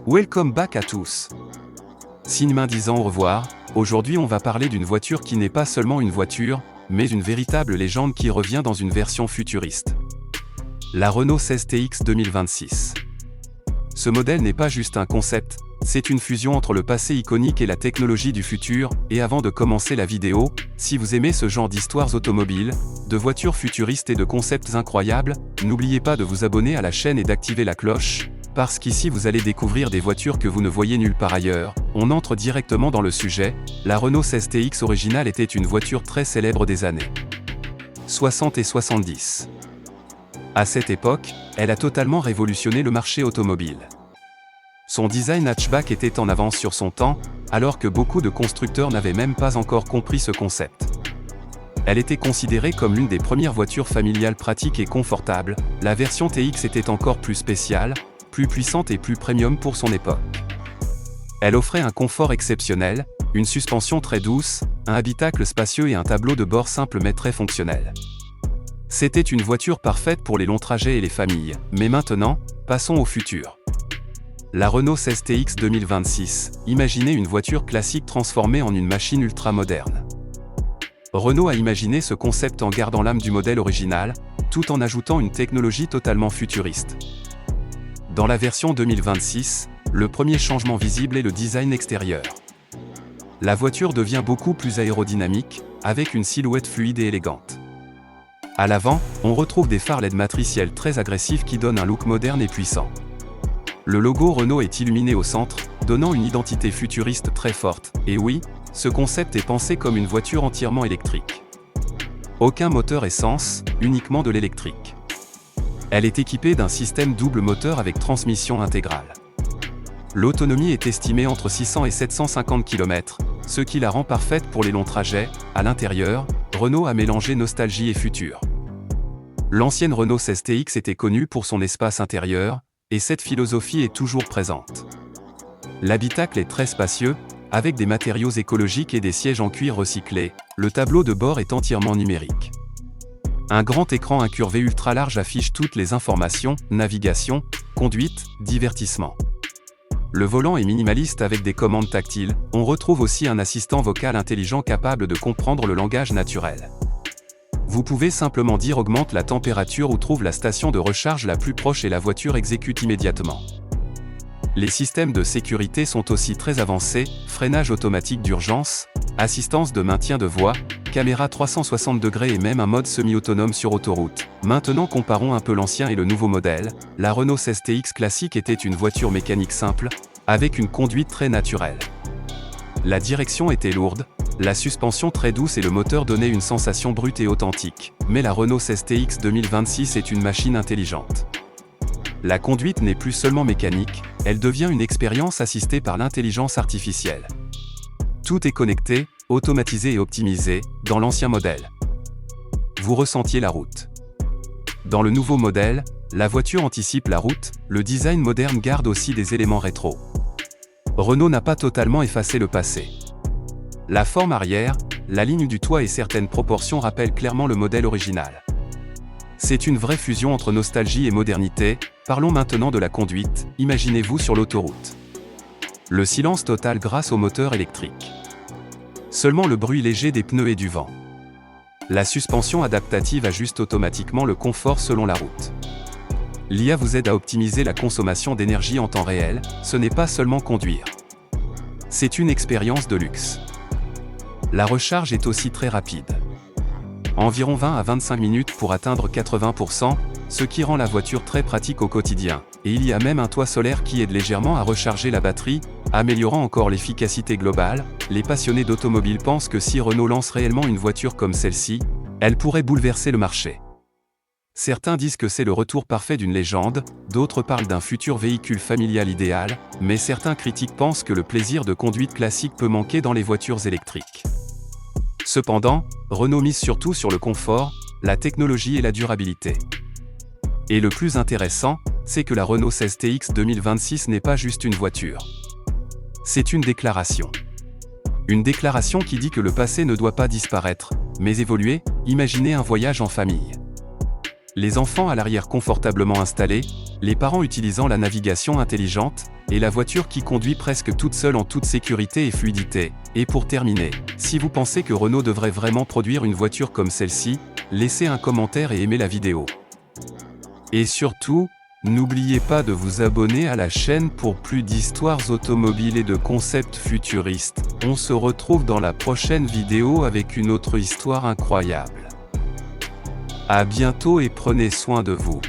Welcome back à tous. Cinemin disant au revoir, aujourd'hui on va parler d'une voiture qui n'est pas seulement une voiture, mais une véritable légende qui revient dans une version futuriste. La Renault 16 TX 2026. Ce modèle n'est pas juste un concept, c'est une fusion entre le passé iconique et la technologie du futur, et avant de commencer la vidéo, si vous aimez ce genre d'histoires automobiles, de voitures futuristes et de concepts incroyables, n'oubliez pas de vous abonner à la chaîne et d'activer la cloche, parce qu'ici vous allez découvrir des voitures que vous ne voyez nulle part ailleurs. On entre directement dans le sujet. La Renault 16 TX originale était une voiture très célèbre des années 60 et 70. À cette époque, elle a totalement révolutionné le marché automobile. Son design hatchback était en avance sur son temps, alors que beaucoup de constructeurs n'avaient même pas encore compris ce concept. Elle était considérée comme l'une des premières voitures familiales pratiques et confortables. La version TX était encore plus spéciale, plus puissante et plus premium pour son époque. Elle offrait un confort exceptionnel, une suspension très douce, un habitacle spacieux et un tableau de bord simple mais très fonctionnel. C'était une voiture parfaite pour les longs trajets et les familles. Mais maintenant, passons au futur. La Renault 16 TX 2026, imaginez une voiture classique transformée en une machine ultra moderne. Renault a imaginé ce concept en gardant l'âme du modèle original, tout en ajoutant une technologie totalement futuriste. Dans la version 2026, le premier changement visible est le design extérieur. La voiture devient beaucoup plus aérodynamique, avec une silhouette fluide et élégante. À l'avant, on retrouve des phares LED matriciels très agressifs qui donnent un look moderne et puissant. Le logo Renault est illuminé au centre, donnant une identité futuriste très forte. Et oui, ce concept est pensé comme une voiture entièrement électrique. Aucun moteur essence, uniquement de l'électrique. Elle est équipée d'un système double moteur avec transmission intégrale. L'autonomie est estimée entre 600 et 750 km, ce qui la rend parfaite pour les longs trajets. À l'intérieur, Renault a mélangé nostalgie et futur. L'ancienne Renault 16 TX était connue pour son espace intérieur, et cette philosophie est toujours présente. L'habitacle est très spacieux, avec des matériaux écologiques et des sièges en cuir recyclé. Le tableau de bord est entièrement numérique. Un grand écran incurvé ultra large affiche toutes les informations, navigation, conduite, divertissement. Le volant est minimaliste avec des commandes tactiles. On retrouve aussi un assistant vocal intelligent capable de comprendre le langage naturel. Vous pouvez simplement dire augmente la température ou trouve la station de recharge la plus proche et la voiture exécute immédiatement. Les systèmes de sécurité sont aussi très avancés, freinage automatique d'urgence, assistance de maintien de voie, caméra 360 degrés et même un mode semi-autonome sur autoroute. Maintenant comparons un peu l'ancien et le nouveau modèle. La Renault 16 TX classique était une voiture mécanique simple, avec une conduite très naturelle. La direction était lourde, la suspension très douce et le moteur donnaient une sensation brute et authentique. Mais la Renault 16 TX 2026 est une machine intelligente. La conduite n'est plus seulement mécanique, elle devient une expérience assistée par l'intelligence artificielle. Tout est connecté, automatisé et optimisé, dans l'ancien modèle. Vous ressentiez la route. Dans le nouveau modèle, la voiture anticipe la route, le design moderne garde aussi des éléments rétro. Renault n'a pas totalement effacé le passé. La forme arrière, la ligne du toit et certaines proportions rappellent clairement le modèle original. C'est une vraie fusion entre nostalgie et modernité. Parlons maintenant de la conduite, imaginez-vous sur l'autoroute. Le silence total grâce au moteur électrique. Seulement le bruit léger des pneus et du vent. La suspension adaptative ajuste automatiquement le confort selon la route. L'IA vous aide à optimiser la consommation d'énergie en temps réel, ce n'est pas seulement conduire. C'est une expérience de luxe. La recharge est aussi très rapide. Environ 20 à 25 minutes pour atteindre 80%, ce qui rend la voiture très pratique au quotidien. Et il y a même un toit solaire qui aide légèrement à recharger la batterie, améliorant encore l'efficacité globale. Les passionnés d'automobile pensent que si Renault lance réellement une voiture comme celle-ci, elle pourrait bouleverser le marché. Certains disent que c'est le retour parfait d'une légende, d'autres parlent d'un futur véhicule familial idéal, mais certains critiques pensent que le plaisir de conduite classique peut manquer dans les voitures électriques. Cependant, Renault mise surtout sur le confort, la technologie et la durabilité. Et le plus intéressant, c'est que la Renault 16 TX 2026 n'est pas juste une voiture. C'est une déclaration. Une déclaration qui dit que le passé ne doit pas disparaître, mais évoluer. Imaginez un voyage en famille. Les enfants à l'arrière confortablement installés, les parents utilisant la navigation intelligente, et la voiture qui conduit presque toute seule en toute sécurité et fluidité. Et pour terminer, si vous pensez que Renault devrait vraiment produire une voiture comme celle-ci, laissez un commentaire et aimez la vidéo. Et surtout, n'oubliez pas de vous abonner à la chaîne pour plus d'histoires automobiles et de concepts futuristes. On se retrouve dans la prochaine vidéo avec une autre histoire incroyable. À bientôt et prenez soin de vous.